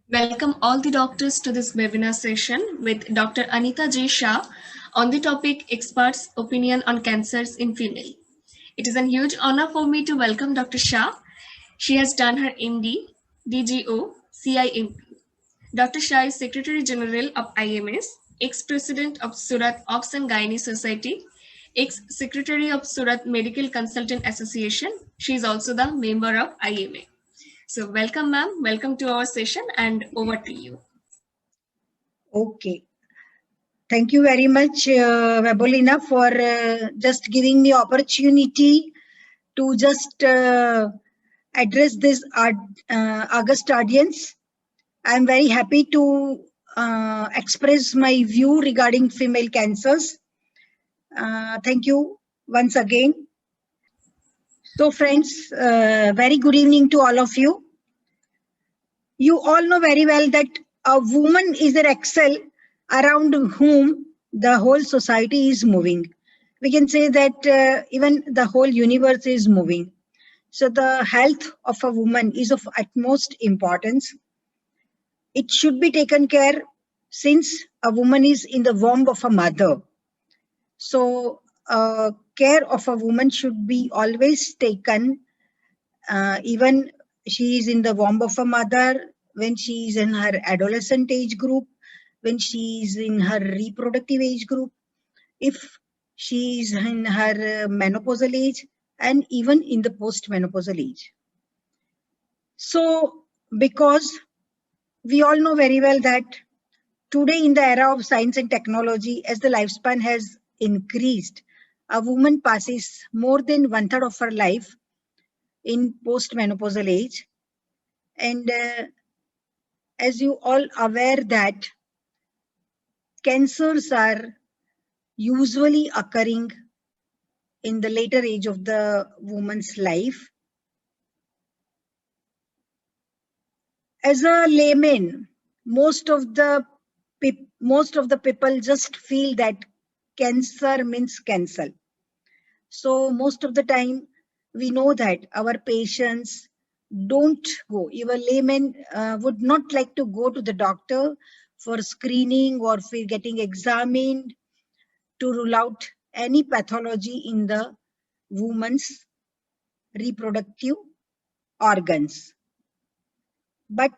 Welcome all the doctors to this webinar session with Dr. Anita J. Shah on the topic Experts' Opinion on Cancers in Female. It is a huge honor for me to welcome Dr. Shah. She has done her MD, DGO, CIMP. Dr. Shah is Secretary General of IMS, ex-President of Surat Obs and Gynae Society, ex-Secretary of Surat Medical Consultant Association. She is also the member of IMA. So welcome ma'am, welcome to our session and over to you. Okay. Thank you very much, Webolina, for just giving me opportunity to just address this August audience. I'm very happy to express my view regarding female cancers. Thank you once again. So friends, very good evening to all of you. You all know very well that a woman is an axle around whom the whole society is moving. We can say that even the whole universe is moving. So the health of a woman is of utmost importance. It should be taken care since a woman is in the womb of a mother. So care of a woman should be always taken, even she is in the womb of a mother, when she is in her adolescent age group, when she is in her reproductive age group, if she is in her menopausal age, and even in the postmenopausal age. So because we all know very well that today in the era of science and technology, as the lifespan has increased, a woman passes more than 1/3 of her life in postmenopausal age. And as you all aware that cancers are usually occurring in the later age of the woman's life. As a layman, most of the people just feel that cancer means cancel. So most of the time we know that our patients don't go. Even laymen would not like to go to the doctor for screening or for getting examined to rule out any pathology in the woman's reproductive organs. But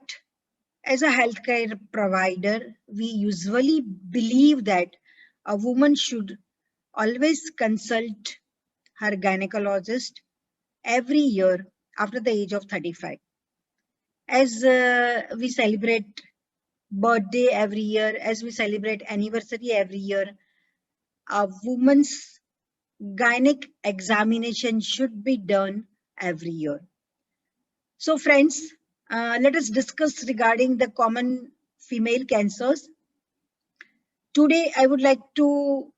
as a healthcare provider, we usually believe that a woman should always consult her gynecologist every year after the age of 35. As we celebrate birthday every year, as we celebrate anniversary every year, a woman's gynec examination should be done every year. So friends, let us discuss regarding the common female cancers. Today, I would like to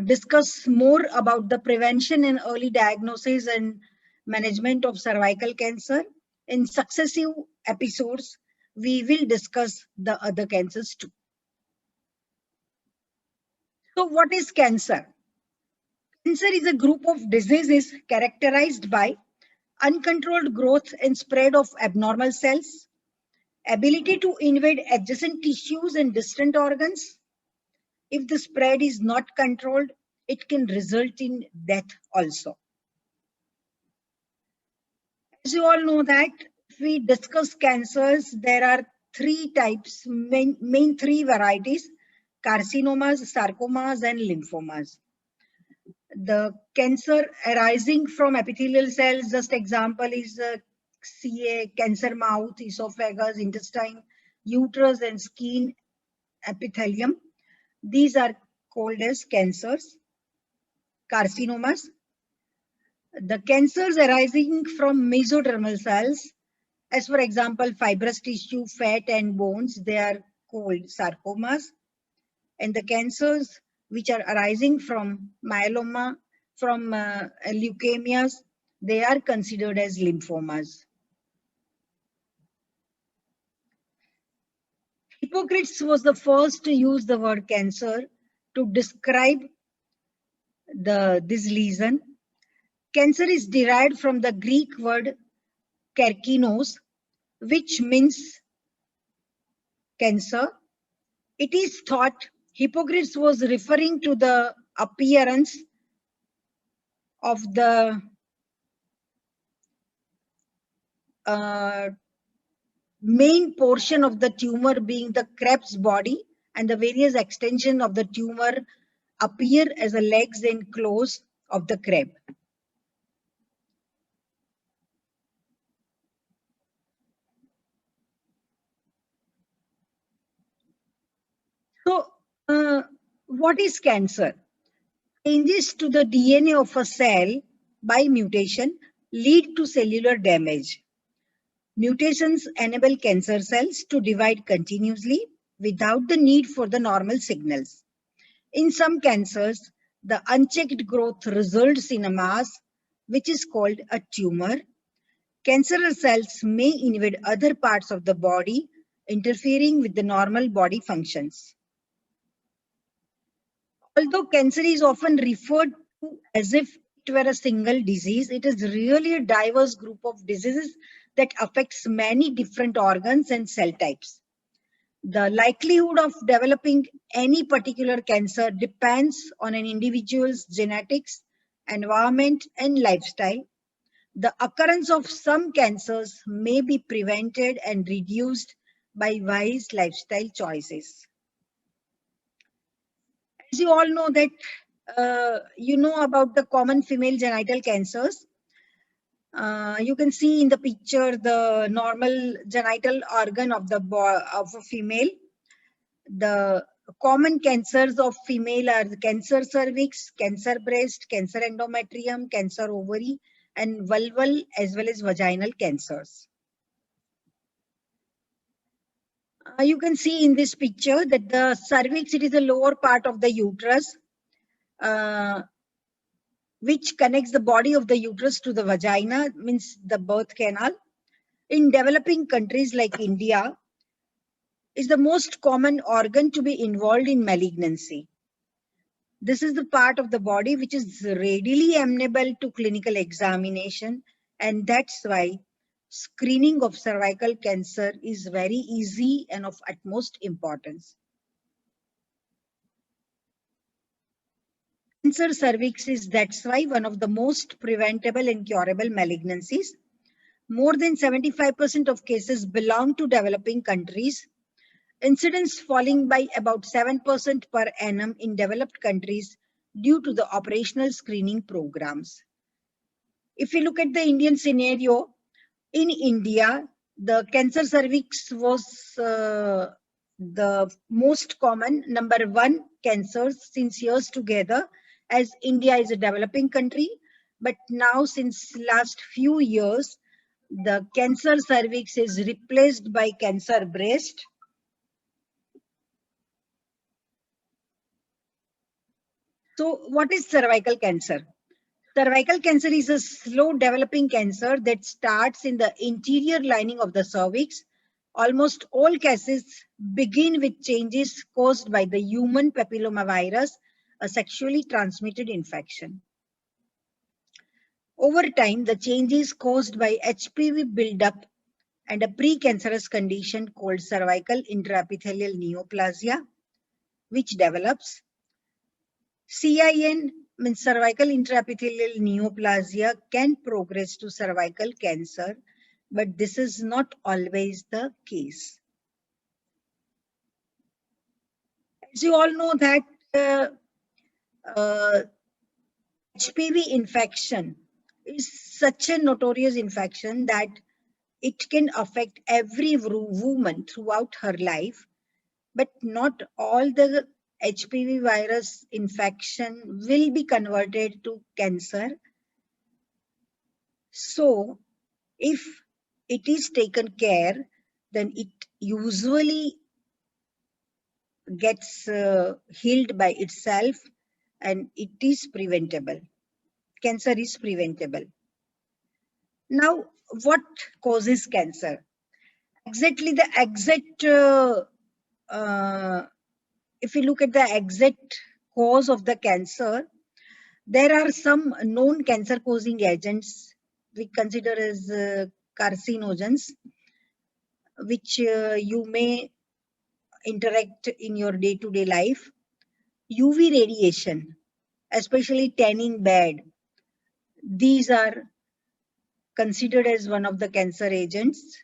discuss more about the prevention and early diagnosis and management of cervical cancer. In successive episodes, we will discuss the other cancers too. So what is cancer? Cancer is a group of diseases characterized by uncontrolled growth and spread of abnormal cells, ability to invade adjacent tissues and distant organs. If the spread is not controlled, it can result in death also. As you all know that if we discuss cancers, there are three types, main three varieties: carcinomas, sarcomas, and lymphomas. The cancer arising from epithelial cells, just example is CA, cancer mouth, esophagus, intestine, uterus, and skin epithelium. These are called as cancers, carcinomas. The cancers arising from mesodermal cells, as for example, fibrous tissue, fat, and bones, they are called sarcomas. And the cancers which are arising from myeloma, from leukemias, they are considered as lymphomas. Hippocrates was the first to use the word cancer to describe this lesion. Cancer is derived from the Greek word karkinos, which means cancer, it is thought Hippocrates was referring to the appearance of the main portion of the tumor being the Krebs body, and the various extension of the tumor appear as the legs and claws of the crab. So, what is cancer? Changes to the DNA of a cell by mutation lead to cellular damage. Mutations enable cancer cells to divide continuously without the need for the normal signals. In some cancers, the unchecked growth results in a mass, which is called a tumor. Cancerous cells may invade other parts of the body, interfering with the normal body functions. Although cancer is often referred to as if it were a single disease, it is really a diverse group of diseases that affects many different organs and cell types. The likelihood of developing any particular cancer depends on an individual's genetics, environment, and lifestyle. The occurrence of some cancers may be prevented and reduced by wise lifestyle choices. As you all know that you know about the common female genital cancers. You can see in the picture the normal genital organ of a female. The common cancers of female are the cancer cervix, cancer breast, cancer endometrium, cancer ovary, and vulval as well as vaginal cancers. You can see in this picture that the cervix, it is the lower part of the uterus, which connects the body of the uterus to the vagina, means the birth canal. In developing countries like India, is the most common organ to be involved in malignancy. This is the part of the body which is readily amenable to clinical examination, and that's why screening of cervical cancer is very easy and of utmost importance. Cancer cervix is that's why one of the most preventable and curable malignancies. More than 75% of cases belong to developing countries. Incidence falling by about 7% per annum in developed countries due to the operational screening programs. If you look at the Indian scenario, in India, the cancer cervix was the most common #1 cancer since years together, as India is a developing country. But now, since last few years, the cancer cervix is replaced by cancer breast. So what is cervical cancer? Cervical cancer is a slow developing cancer that starts in the interior lining of the cervix. Almost all cases begin with changes caused by the human papillomavirus, a sexually transmitted infection. Over time, the changes caused by HPV buildup and a precancerous condition called cervical intraepithelial neoplasia, which develops. CIN means cervical intraepithelial neoplasia can progress to cervical cancer, but this is not always the case. As you all know that HPV infection is such a notorious infection that it can affect every woman throughout her life, but not all the HPV virus infection will be converted to cancer. So if it is taken care, then it usually gets healed by itself, and it is preventable. Cancer is preventable. Now, what causes cancer? Exactly the exact, if you look at the exact cause of the cancer, there are some known cancer causing agents we consider as carcinogens, which you may interact in your day-to-day life. UV radiation, especially tanning bed, these are considered as one of the cancer agents,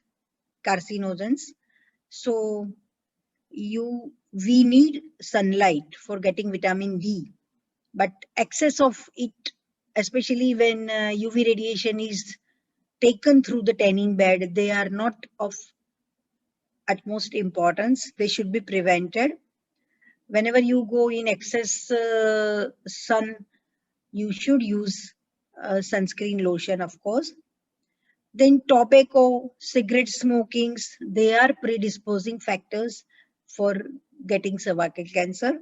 carcinogens. So we need sunlight for getting vitamin D, but excess of it, especially when UV radiation is taken through the tanning bed, they are not of utmost importance. They should be prevented. Whenever you go in excess sun, you should use sunscreen lotion, of course. Then tobacco, cigarette smokings, they are predisposing factors for getting cervical cancer.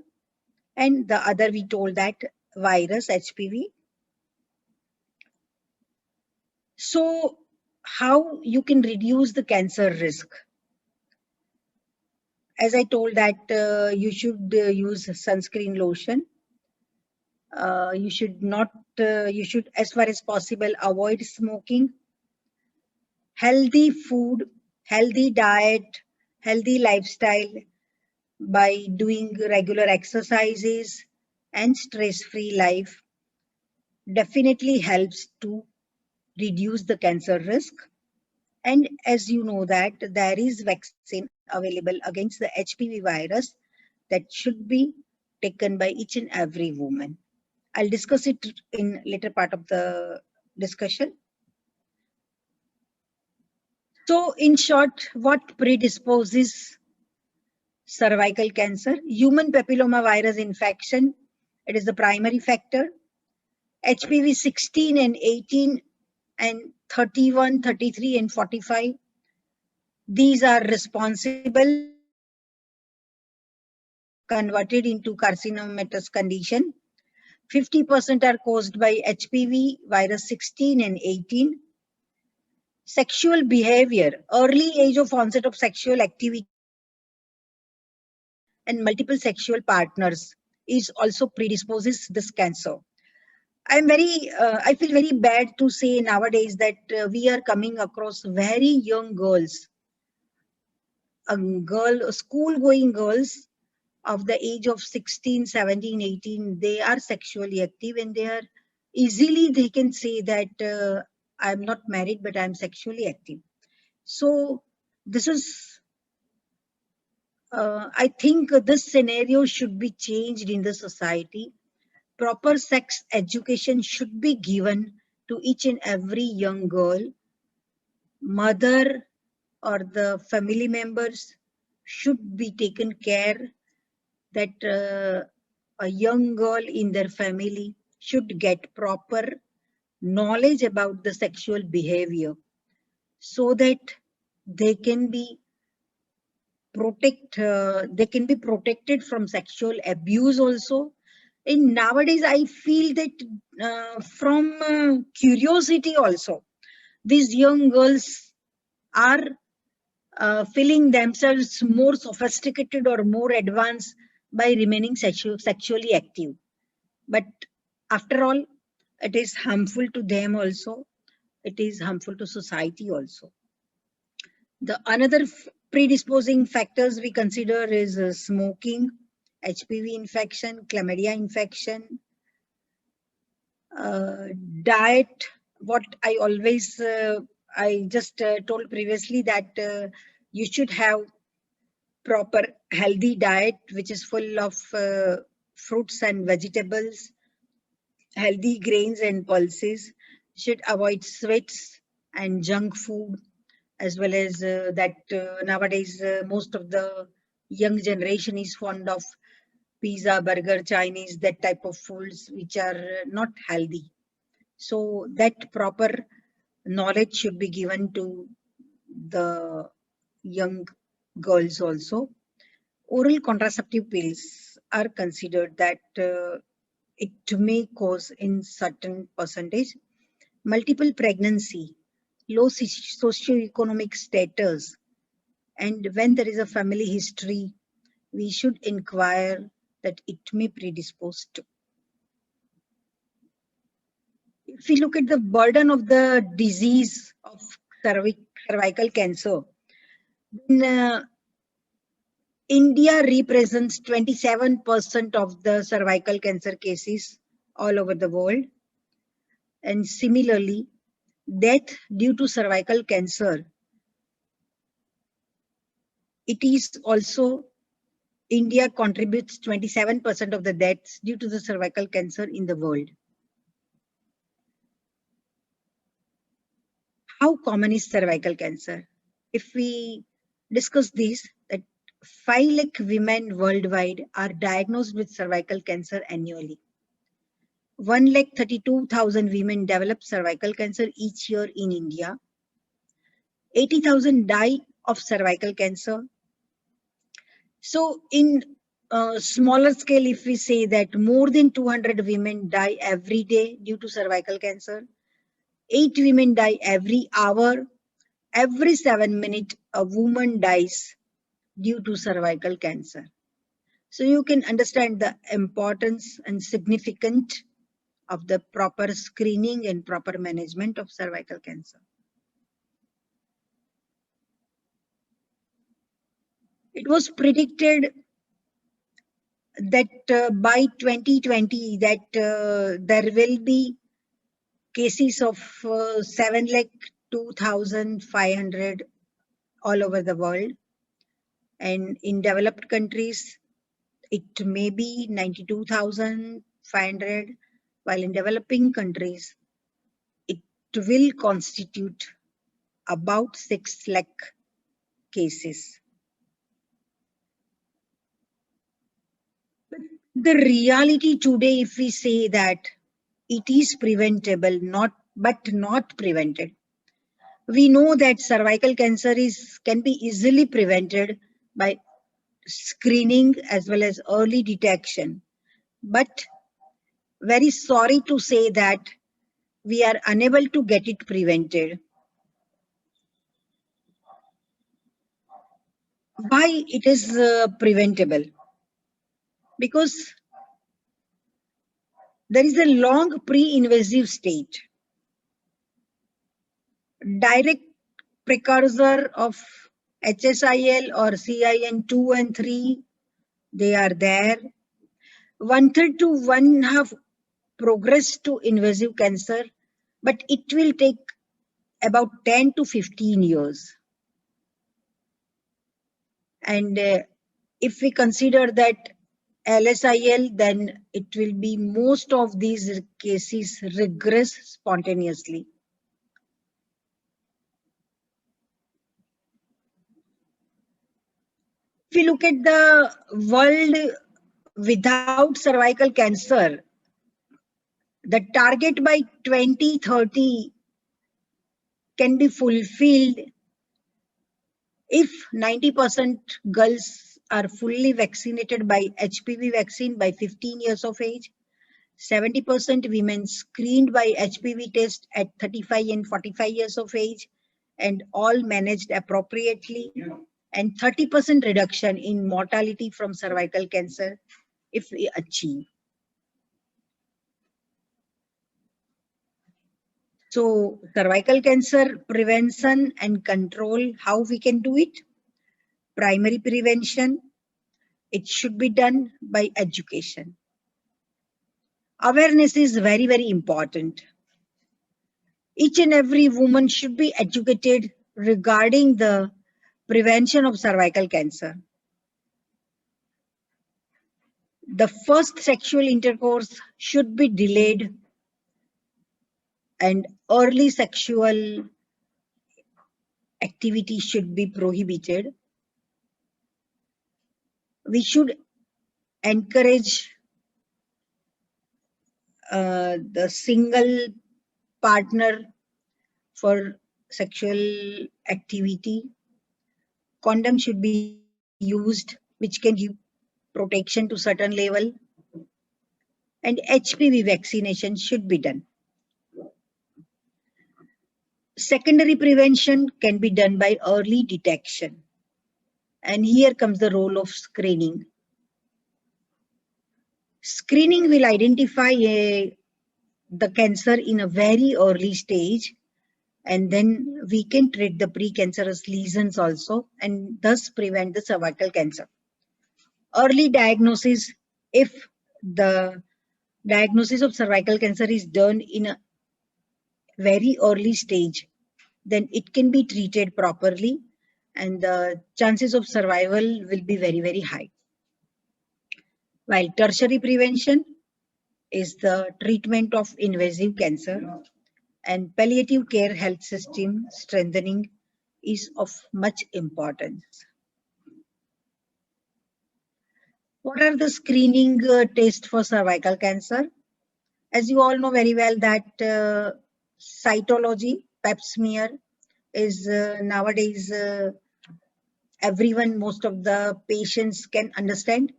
And the other, we told that virus, HPV. So how you can reduce the cancer risk? As I told that you should use sunscreen lotion. You should, as far as possible, avoid smoking. Healthy food, healthy diet, healthy lifestyle by doing regular exercises and stress-free life definitely helps to reduce the cancer risk. And as you know that there is vaccine available against the HPV virus that should be taken by each and every woman. I'll discuss it in later part of the discussion. So in short, what predisposes cervical cancer? Human papilloma virus infection, it is the primary factor. HPV 16 and 18 and 31, 33 and 45. These are responsible converted into carcinomatous condition. 50% are caused by HPV virus 16 and 18. Sexual behavior, early age of onset of sexual activity and multiple sexual partners is also predisposes this cancer. I feel very bad to say nowadays that we are coming across very young girls, school-going girls of the age of 16, 17, 18, they are sexually active and they are they can say that I'm not married, but I'm sexually active. So this is, I think this scenario should be changed in the society. Proper sex education should be given to each and every young girl. Mother or the family members should be taken care that a young girl in their family should get proper knowledge about the sexual behavior so that they can be protected from sexual abuse also. And nowadays I feel that from curiosity also, these young girls are feeling themselves more sophisticated or more advanced by remaining sexually active. But after all, it is harmful to them also. It is harmful to society also. The another predisposing factors we consider is smoking, HPV infection, chlamydia infection, diet. What I always, I just told previously that you should have proper healthy diet, which is full of fruits and vegetables, healthy grains and pulses, should avoid sweets and junk food, as well as that nowadays most of the young generation is fond of pizza, burger, Chinese, that type of foods which are not healthy. So that proper knowledge should be given to the young girls also. Oral contraceptive pills are considered that it may cause in certain percentage multiple pregnancy, low socioeconomic status, and when there is a family history, we should inquire that it may predispose to. If we look at the burden of the disease of cervical cancer, then India represents 27% of the cervical cancer cases all over the world. And similarly, death due to cervical cancer, it is also India contributes 27% of the deaths due to the cervical cancer in the world. How common is cervical cancer? If we discuss this, that 5 lakh women worldwide are diagnosed with cervical cancer annually. 1,32,000 women develop cervical cancer each year in India. 80,000 die of cervical cancer. So in smaller scale, if we say that more than 200 women die every day due to cervical cancer, 8 women die every hour, every 7 minutes a woman dies due to cervical cancer. So you can understand the importance and significance of the proper screening and proper management of cervical cancer. It was predicted that by 2020 that there will be cases of 7,02,500 all over the world, and in developed countries it may be 92,500, while in developing countries it will constitute about 6 lakh cases. The reality today, if we say that it is preventable, but not prevented. We know that cervical cancer can be easily prevented by screening as well as early detection. But very sorry to say that we are unable to get it prevented. Why it is preventable? Because there is a long pre-invasive stage. Direct precursor of HSIL or CIN2 and 3, they are there. 1/3 to 1/2 progress to invasive cancer, but it will take about 10 to 15 years. And if we consider that LSIL, then it will be most of these cases regress spontaneously. If we look at the world without cervical cancer, the target by 2030 can be fulfilled if 90% girls are fully vaccinated by HPV vaccine by 15 years of age, 70% women screened by HPV test at 35 and 45 years of age, and all managed appropriately, and 30% reduction in mortality from cervical cancer if we achieve. So cervical cancer prevention and control, how we can do it? Primary prevention, it should be done by education. Awareness is very, very important. Each and every woman should be educated regarding the prevention of cervical cancer. The first sexual intercourse should be delayed, and early sexual activity should be prohibited. We should encourage the single partner for sexual activity. Condom should be used, which can give protection to certain level, and HPV vaccination should be done. Secondary prevention can be done by early detection, and here comes the role of screening. Screening will identify the cancer in a very early stage, and then we can treat the precancerous lesions also, and thus prevent the cervical cancer. Early diagnosis, if the diagnosis of cervical cancer is done in a very early stage, then it can be treated properly and the chances of survival will be very, very high. While tertiary prevention is the treatment of invasive cancer, and palliative care health system strengthening is of much importance. What are the screening tests for cervical cancer? As you all know very well that cytology, pap smear is nowadays everyone, most of the patients can understand.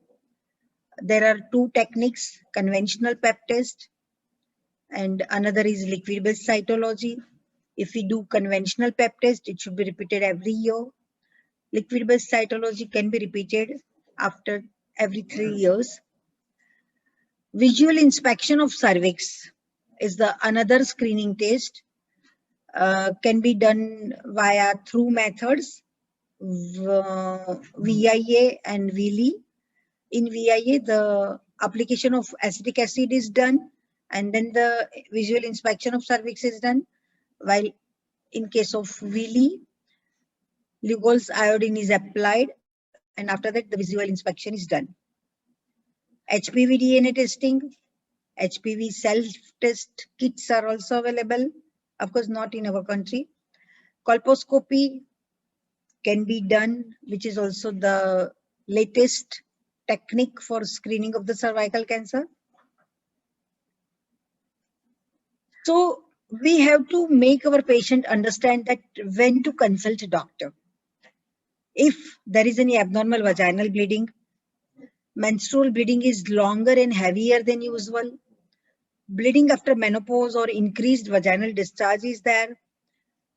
There are two techniques, conventional pap test and another is liquid-based cytology. If we do conventional pap test, it should be repeated every year. Liquid-based cytology can be repeated after every 3 years. Visual inspection of cervix is the another screening test. Can be done via through methods, VIA and VLE. In VIA, the application of acetic acid is done and then the visual inspection of cervix is done. While in case of VLE, Lugol's iodine is applied and after that the visual inspection is done. HPV DNA testing, HPV self-test kits are also available, of course not in our country. Colposcopy can be done, which is also the latest technique for screening of the cervical cancer. So we have to make our patient understand that when to consult a doctor. If there is any abnormal vaginal bleeding, menstrual bleeding is longer and heavier than usual, bleeding after menopause or increased vaginal discharge is there,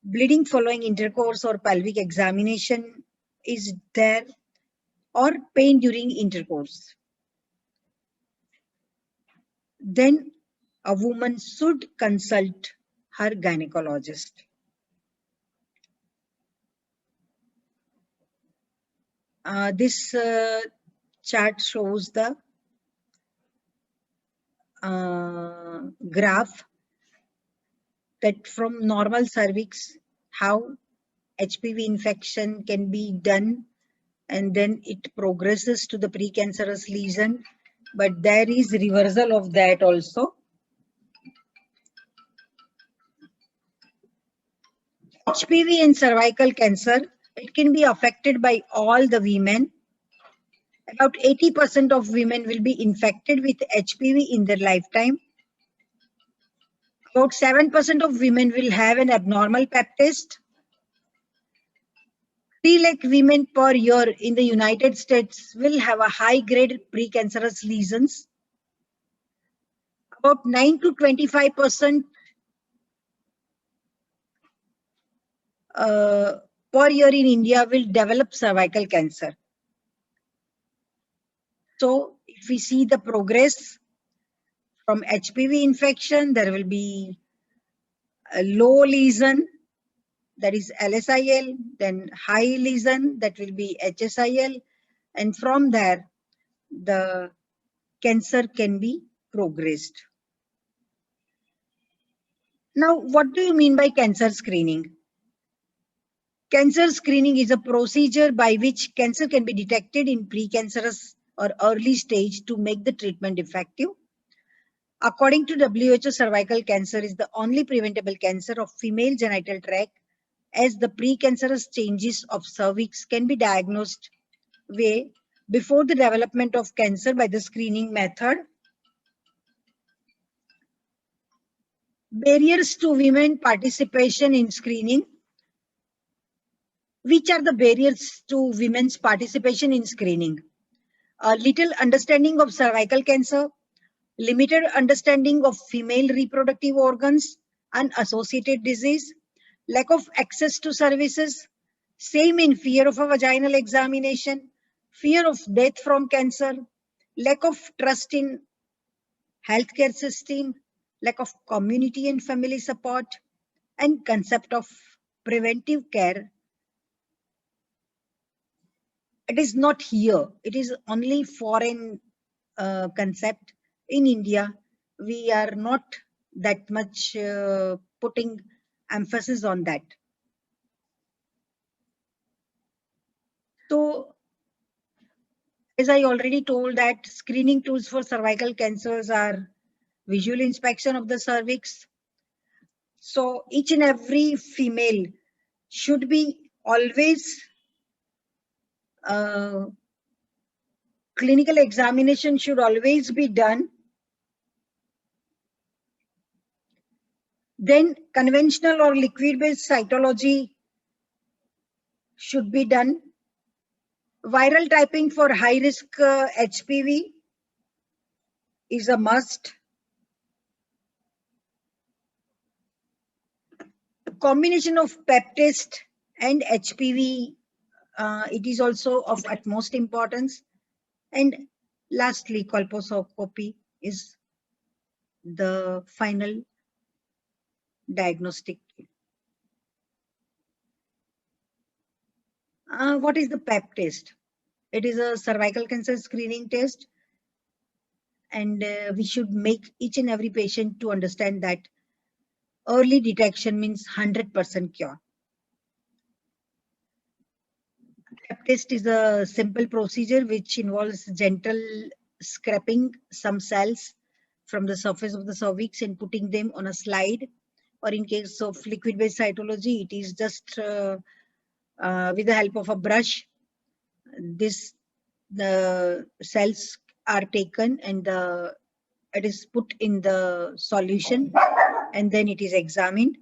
bleeding following intercourse or pelvic examination is there, or pain during intercourse, then a woman should consult her gynecologist. This chart shows the graph that from normal cervix, how HPV infection can be done and then it progresses to the precancerous lesion, but there is reversal of that also. HPV and cervical cancer, it can be affected by all the women. About 80% of women will be infected with HPV in their lifetime. About 7% of women will have an abnormal pap test. 3 lakh women per year in the United States will have a high-grade precancerous lesions. About 9 to 25% per year in India will develop cervical cancer. So if we see the progress from HPV infection, there will be a low lesion, that is LSIL, then high lesion, that will be HSIL, and from there the cancer can be progressed. Now, what do you mean by cancer screening? Cancer screening is a procedure by which cancer can be detected in precancerous or early stage to make the treatment effective. According to WHO, cervical cancer is the only preventable cancer of female genital tract, as the precancerous changes of cervix can be diagnosed way before the development of cancer by the screening method. Barriers to women participation in screening. Which are the barriers to women's participation in screening? Little understanding of cervical cancer, limited understanding of female reproductive organs and associated disease, lack of access to services, same in fear of a vaginal examination, fear of death from cancer, lack of trust in healthcare system, lack of community and family support, and concept of preventive care it is not here. It is only foreign concept. In India, we are not that much putting emphasis on that. So, as I already told, that screening tools for cervical cancers are visual inspection of the cervix. So each and every female should be always clinical examination should always be done. Then conventional or liquid-based cytology should be done. Viral typing for high-risk HPV is a must. Combination of pap test and HPV, it is also of utmost importance. And lastly, colposcopy is the final diagnostic. What is the pap test? It is a cervical cancer screening test, and we should make each and every patient to understand that early detection means 100% cure. Pap test is a simple procedure which involves gentle scraping some cells from the surface of the cervix and putting them on a slide, or in case of liquid-based cytology, it is just with the help of a brush. The cells are taken and it is put in the solution, and then it is examined.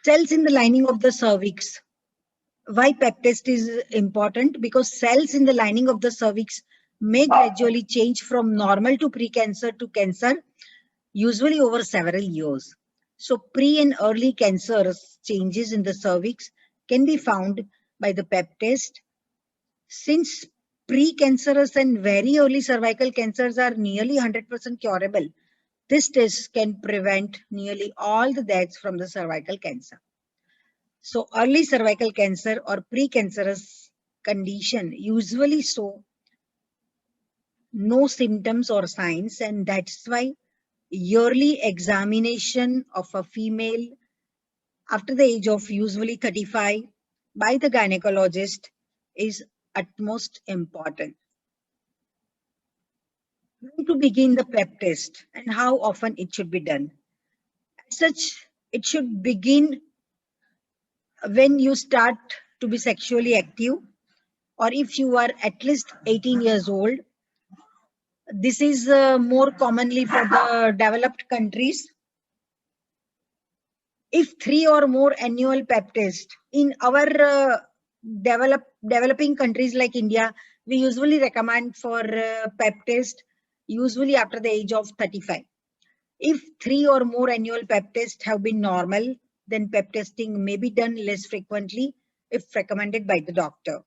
Cells in the lining of the cervix. Why pap test is important? Because cells in the lining of the cervix may gradually change from normal to precancer to cancer, usually over several years. So pre and early cancerous changes in the cervix can be found by the pap test. Since precancerous and very early cervical cancers are nearly 100% curable, this test can prevent nearly all the deaths from the cervical cancer. So early cervical cancer or precancerous condition usually show no symptoms or signs, and that's why yearly examination of a female after the age of usually 35 by the gynecologist is utmost important. When to begin the pap test and how often it should be done? As such, it should begin when you start to be sexually active, or if you are at least 18 years old. This is more commonly for the developed countries. If 3 or more annual pap test in our developing countries like India, we usually recommend for pap test usually after the age of 35. If 3 or more annual pap tests have been normal, then pap testing may be done less frequently if recommended by the doctor.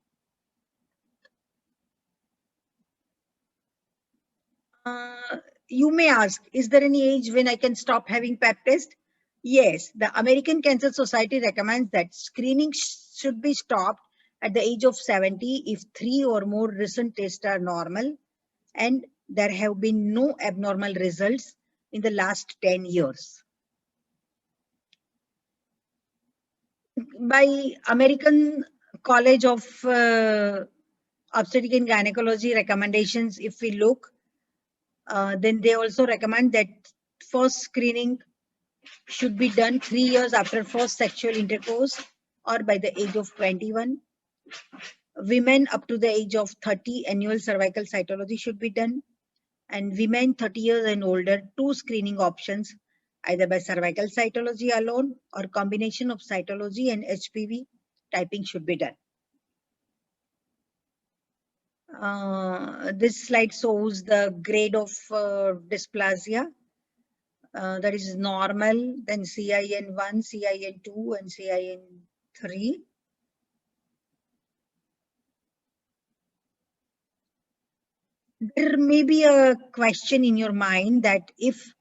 You may ask, is there any age when I can stop having pap test? Yes, the American Cancer Society recommends that screening should be stopped at the age of 70 if 3 or more recent tests are normal and there have been no abnormal results in the last 10 years. By American College of Obstetric and Gynecology recommendations, if we look, then they also recommend that first screening should be done 3 years after first sexual intercourse or by the age of 21. Women up to the age of 30, annual cervical cytology should be done. And women 30 years and older, 2 screening options, either by cervical cytology alone or combination of cytology and HPV typing should be done. This slide shows the grade of dysplasia. That is normal, then CIN1, CIN2, and CIN3. There may be a question in your mind that if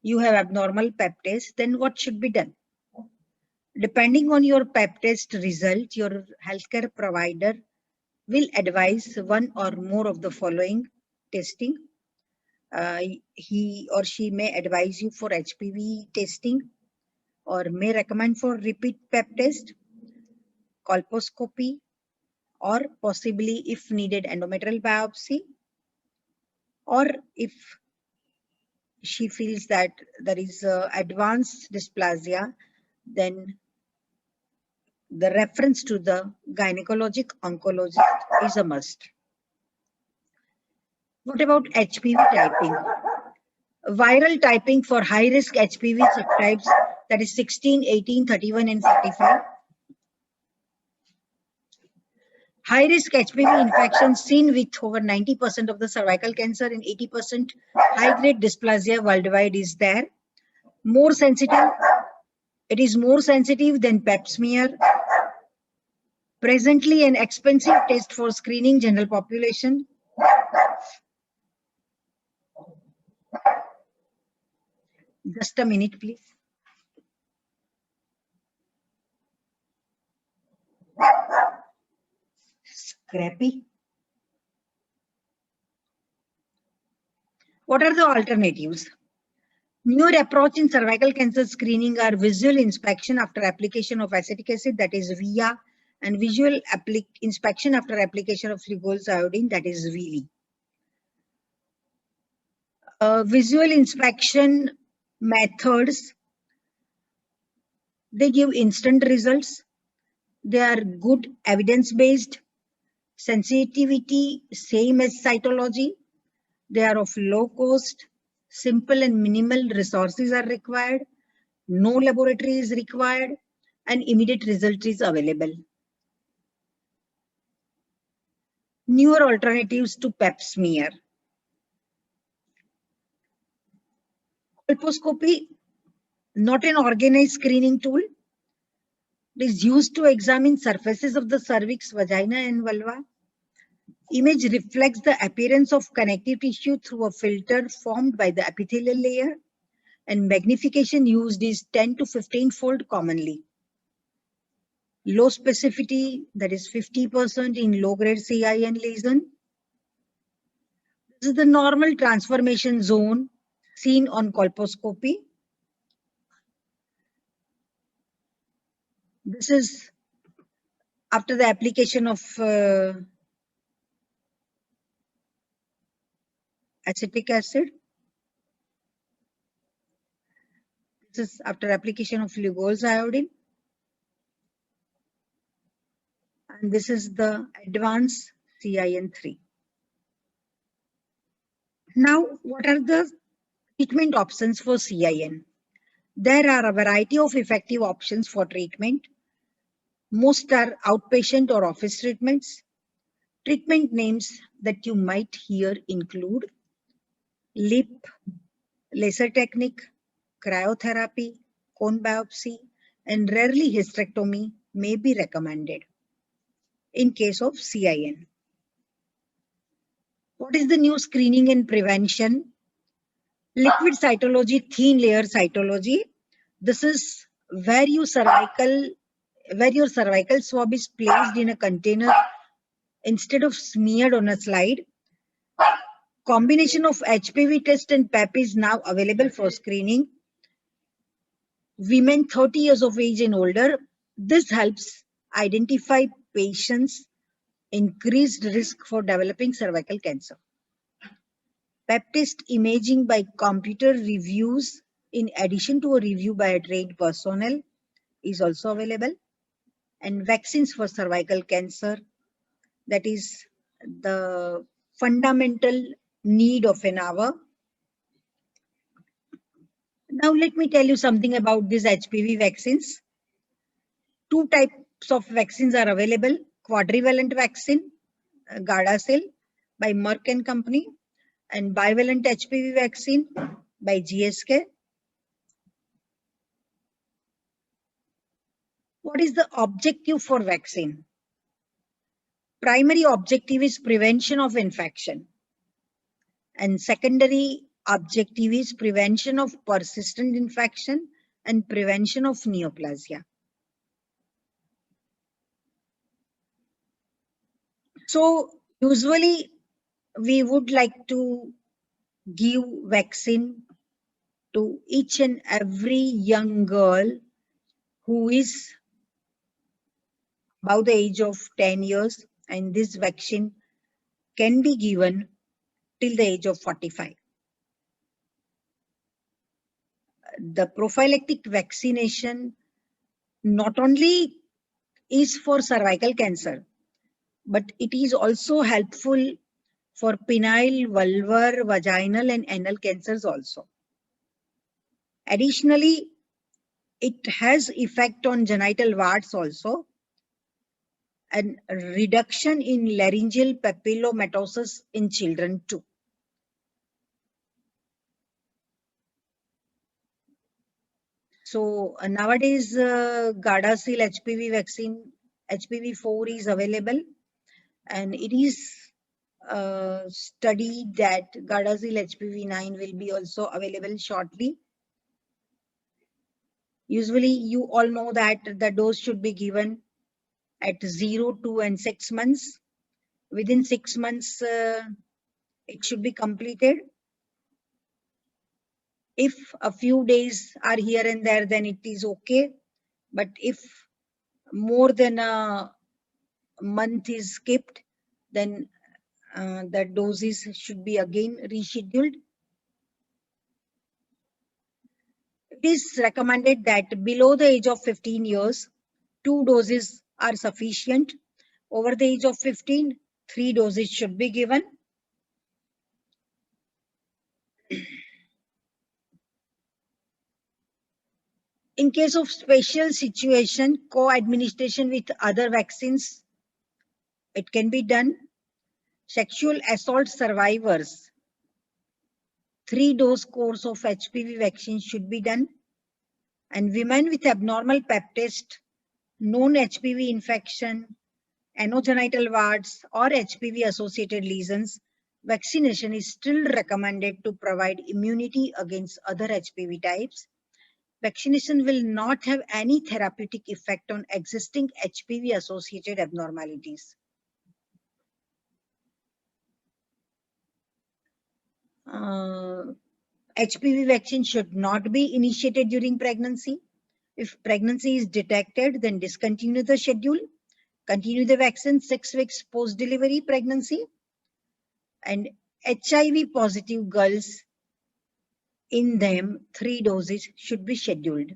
you have abnormal pap test, then what should be done? Depending on your pap test result, your healthcare provider will advise one or more of the following testing. He or she may advise you for HPV testing or may recommend for repeat pap test, colposcopy, or possibly, if needed, endometrial biopsy, or if she feels that there is advanced dysplasia, then the reference to the gynecologic oncologist is a must. What about HPV typing? Viral typing for high-risk HPV subtypes, that is 16, 18, 31, and 45. High-risk HPV infection seen with over 90% of the cervical cancer and 80% high-grade dysplasia worldwide is there. More sensitive, it is more sensitive than pap smear. Presently an expensive test for screening general population. Just a minute, please. Scrappy. What are the alternatives? Newer approach in cervical cancer screening are visual inspection after application of acetic acid, that is VIA, and visual inspection after application of Lugol's iodine, that is VLI. Visual inspection methods, they give instant results. They are good evidence-based. Sensitivity, same as cytology. They are of low cost. Simple and minimal resources are required. No laboratory is required, and immediate result is available. Newer alternatives to pap smear. Colposcopy, not an organized screening tool. It is used to examine surfaces of the cervix, vagina, and vulva. Image reflects the appearance of connective tissue through a filter formed by the epithelial layer, and magnification used is 10 to 15-fold commonly. Low specificity, that is 50% in low-grade CIN lesion. This is the normal transformation zone seen on colposcopy. This is after the application of acetic acid. This is after application of Lugol's iodine. And this is the advanced CIN3. Now, what are the treatment options for CIN? There are a variety of effective options for treatment. Most are outpatient or office treatments. Treatment names that you might hear include lip, laser technique, cryotherapy, cone biopsy, and rarely hysterectomy may be recommended in case of CIN. What is the new screening and prevention? Liquid cytology, thin layer cytology. This is where your cervical swab is placed in a container instead of smeared on a slide. Combination of HPV test and pap is now available for screening. Women 30 years of age and older. This helps identify patients increased risk for developing cervical cancer. Pap test imaging by computer reviews in addition to a review by a trained personnel is also available. And vaccines for cervical cancer, that is the fundamental need of an hour. Now let me tell you something about these HPV vaccines. Two types of vaccines are available. Quadrivalent vaccine, Gardasil by Merck and Company, and bivalent HPV vaccine by GSK. What is the objective for vaccine? Primary objective is prevention of infection, and secondary objective is prevention of persistent infection and prevention of neoplasia. So usually we would like to give vaccine to each and every young girl who is above the age of 10 years, and this vaccine can be given till the age of 45. The prophylactic vaccination not only is for cervical cancer, but it is also helpful for penile, vulvar, vaginal, and anal cancers also. Additionally, it has effect on genital warts also, and reduction in laryngeal papillomatosis in children too. So nowadays, Gardasil HPV vaccine, HPV4 is available, and it is studied that Gardasil HPV9 will be also available shortly. Usually, you all know that the dose should be given at 0, 2, and 6 months. Within 6 months, it should be completed. If a few days are here and there, then it is okay. But if more than a month is skipped, then the doses should be again rescheduled. It is recommended that below the age of 15 years, 2 doses are sufficient. Over the age of 15, 3 doses should be given. In case of special situation, co-administration with other vaccines, it can be done. Sexual assault survivors, 3-dose course of HPV vaccine should be done. And women with abnormal pap test, known HPV infection, anogenital warts, or HPV associated lesions, vaccination is still recommended to provide immunity against other HPV types. Vaccination will not have any therapeutic effect on existing HPV associated abnormalities. HPV vaccine should not be initiated during pregnancy. If pregnancy is detected, then discontinue the schedule. Continue the vaccine 6 weeks post-delivery pregnancy. And HIV positive girls, in them 3 doses should be scheduled.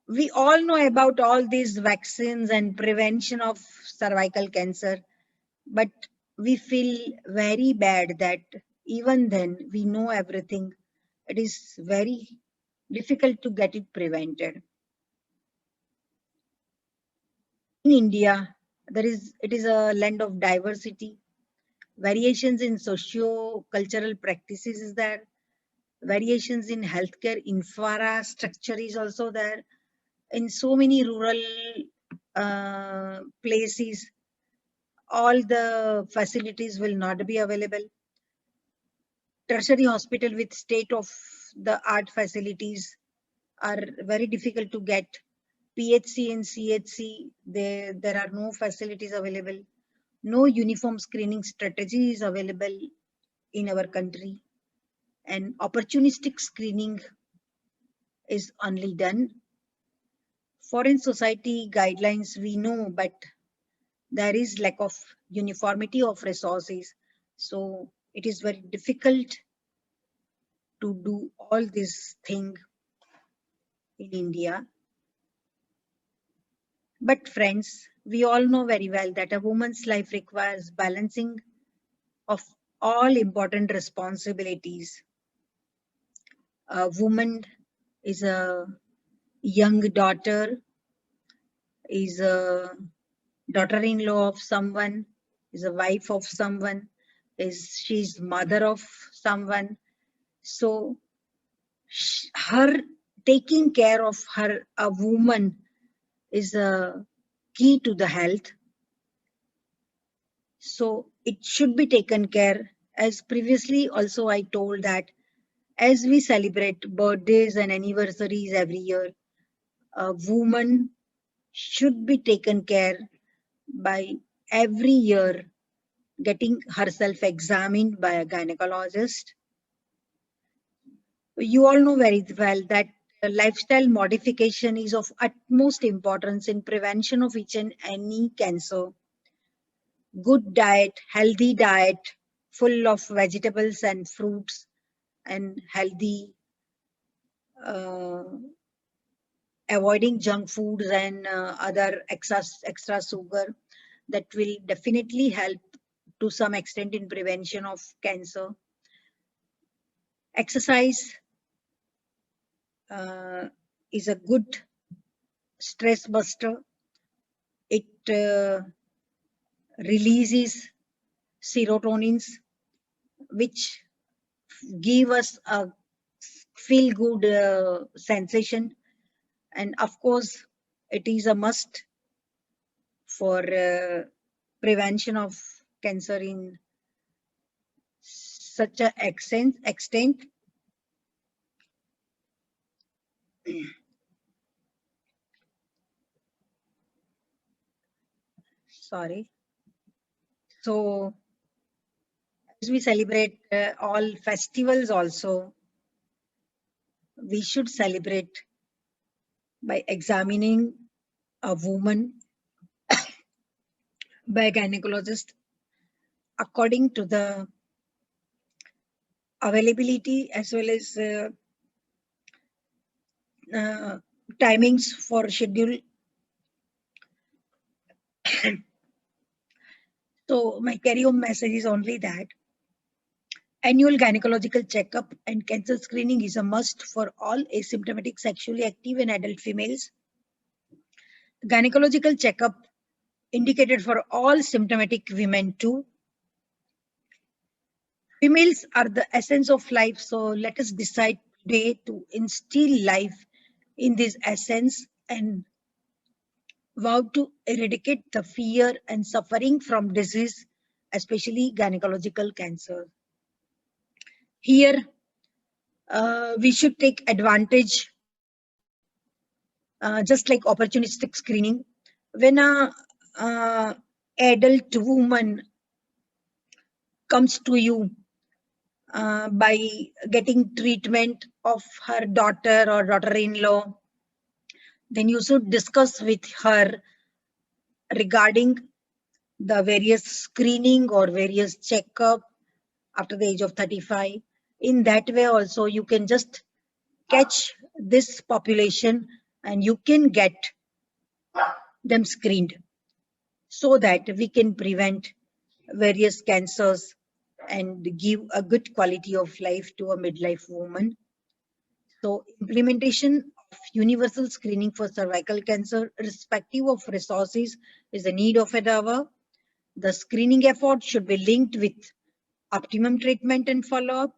We all know about all these vaccines and prevention of cervical cancer, but we feel very bad that even then we know everything. It is very difficult to get it prevented. In India, it is a land of diversity. Variations in socio-cultural practices is there. Variations in healthcare infrastructure is also there. In so many rural places, all the facilities will not be available. Tertiary hospital with state-of-the-art facilities are very difficult to get. PHC and CHC, there are no facilities available. No uniform screening strategy is available in our country. And opportunistic screening is only done. Foreign society guidelines we know, but there is lack of uniformity of resources. So it is very difficult to do all this thing in India. But friends, we all know very well that a woman's life requires balancing of all important responsibilities. A woman is a young daughter, is a daughter-in-law of someone, is a wife of someone, she's mother of someone. So her taking care of a woman is a key to the health. So it should be taken care. As previously also I told that as we celebrate birthdays and anniversaries every year, a woman should be taken care by every year getting herself examined by a gynecologist. You all know very well that lifestyle modification is of utmost importance in prevention of each and any cancer. Good diet, healthy diet, full of vegetables and fruits and healthy, avoiding junk foods and other extra sugar, that will definitely help to some extent in prevention of cancer. Exercise is a good stress buster. It releases serotonins, which give us a feel good sensation, and of course it is a must for prevention of cancer in such a extent. Sorry. So as we celebrate all festivals also, we should celebrate by examining a woman by a gynecologist according to the availability as well as timings for schedule. So my carry-home message is only that annual gynecological checkup and cancer screening is a must for all asymptomatic sexually active and adult females. Gynecological checkup indicated for all symptomatic women too. Females are the essence of life, so let us decide today to instill life in this essence and vow to eradicate the fear and suffering from disease, especially gynecological cancer. Here, we should take advantage, just like opportunistic screening. When a adult woman comes to you by getting treatment of her daughter or daughter-in-law, then you should discuss with her regarding the various screening or various checkup after the age of 35. In that way also you can just catch this population and you can get them screened so that we can prevent various cancers and give a good quality of life to a midlife woman. So implementation of universal screening for cervical cancer, irrespective of resources, is a need of an hour. The screening effort should be linked with optimum treatment and follow-up.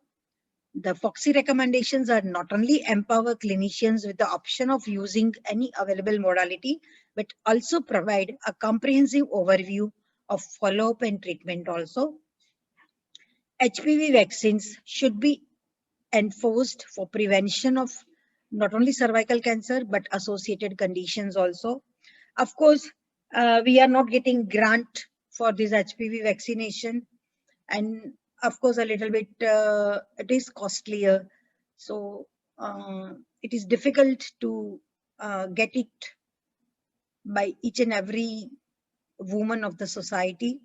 The FOXI recommendations are not only empower clinicians with the option of using any available modality, but also provide a comprehensive overview of follow-up and treatment also. HPV vaccines should be enforced for prevention of not only cervical cancer, but associated conditions also. Of course, we are not getting grant for this HPV vaccination, and of course a little bit it is costlier, so it is difficult to get it by each and every woman of the society,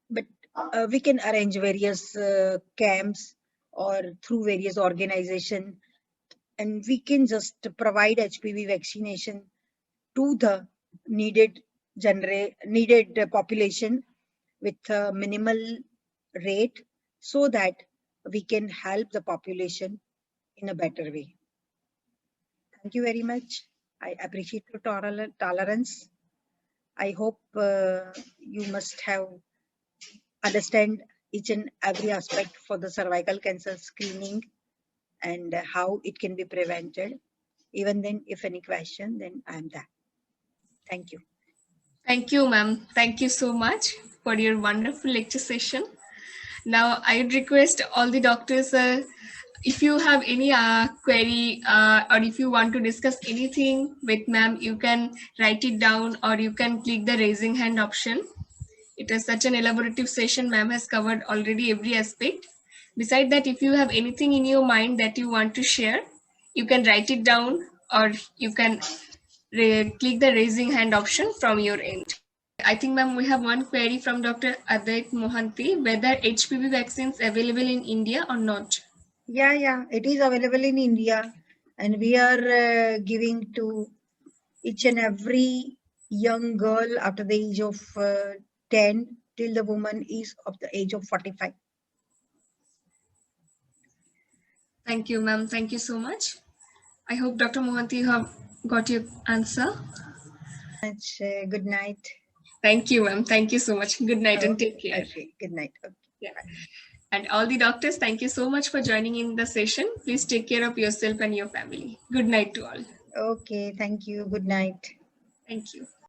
but we can arrange various camps or through various organizations, and we can just provide HPV vaccination to the needed population with a minimal rate so that we can help the population in a better way. Thank you very much. I appreciate your tolerance. I hope you must have understand each and every aspect for the cervical cancer screening and how it can be prevented. Even then, if any question, then I am there. Thank you. Thank you, ma'am. Thank you so much for your wonderful lecture session. Now, I would request all the doctors if you have any query or if you want to discuss anything with ma'am, you can write it down or you can click the raising hand option. It is such an elaborative session. Ma'am has covered already every aspect. Beside that, if you have anything in your mind that you want to share, you can write it down or you can click the raising hand option from your end. I think, ma'am, we have one query from Dr. Adait Mohanty, whether HPV vaccines available in India or not. Yeah, it is available in India, and we are giving to each and every young girl after the age of 10 till the woman is of the age of 45. Thank you, ma'am. Thank you so much. I hope, Dr. Mohanty, you have got your answer. Good night. Thank you, ma'am. Thank you so much. Good night and Okay, take care. okay, good night. Okay. Yeah. And all the doctors, thank you so much for joining in the session. Please take care of yourself and your family. Good night to all. Okay, thank you. Good night. Thank you.